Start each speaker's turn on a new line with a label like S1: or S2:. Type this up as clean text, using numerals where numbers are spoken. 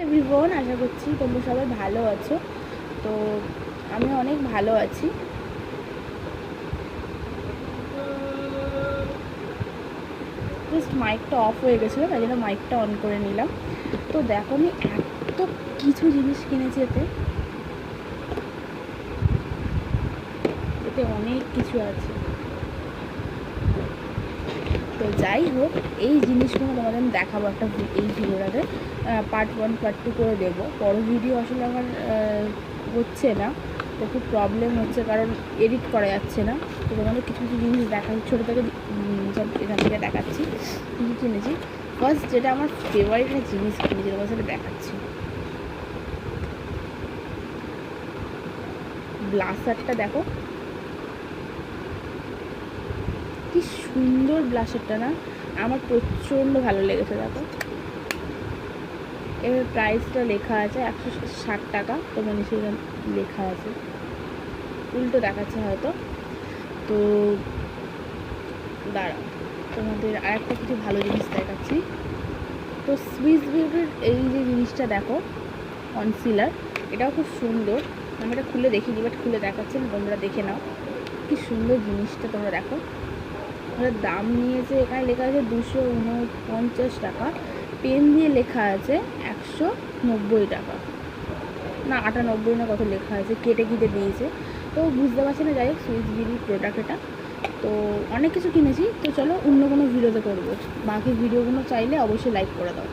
S1: Everyone, আশা করছি তোমরা সবাই ভালো আছো। তো আমি অনেক ভালো আছি। জাস্ট মাইকটা অফ হয়ে গেছিলো, তাই জন্য মাইকটা অন করে নিলাম। তো দেখো, আমি এত কিছু জিনিস কিনেছি। এতে অনেক কিছু আছে। তো যাই হোক, এই জিনিসগুলো তোমাদের আমি দেখাবো এই ভিডিওটাতে। পার্ট 1 পার্ট 2 করে দেবো। বড় ভিডিও আসলে আমার হচ্ছে না, তো খুব প্রবলেম হচ্ছে, কারণ এডিট করা যাচ্ছে না। তো তোমাদের কিছু কিছু জিনিস দেখাচ্ছি, ছোটো থেকে সব এখান থেকে দেখাচ্ছি কী কী কিনেছি। ফার্স্ট যেটা আমার ফেভারিট একটা জিনিস কিনেছি, তোমার সাথে দেখাচ্ছি। ব্লাসারটা দেখো, কি সুন্দর ব্লাসারটা না, আমার প্রচণ্ড ভালো লেগেছে। দেখো, এর প্রাইসটা লেখা আছে 160 টাকা, তোমার নিচে লেখা আছে, উল্টো দেখাচ্ছে হয়তো। তো দাঁড়াও, তোমাদের আর একটা কিছু ভালো জিনিস দেখাচ্ছি। তো সুইস বিউটির এই যে জিনিসটা দেখো, কনসিলার, এটাও খুব সুন্দর। আমি এটা খুলে দেখিনি, বাট খুলে দেখাচ্ছি, তোমরা দেখে নাও কি সুন্দর জিনিসটা। তোমরা দেখো, ওটার দাম নিয়েছে, এখানে লেখা আছে 249 টাকা, পেন দিয়ে লেখা আছে 190 টাকা, না 98 না কত লেখা আছে, কেটে দিয়েছে। তো বুঝতে পারছি না, যাই হোক সুইস বিউটির প্রোডাক্ট এটা। তো অনেক কিছু কিনেছি। তো চলো অন্য কোনো ভিডিওতে করবো। বাকি ভিডিওগুলো চাইলে অবশ্যই লাইক করে দাও।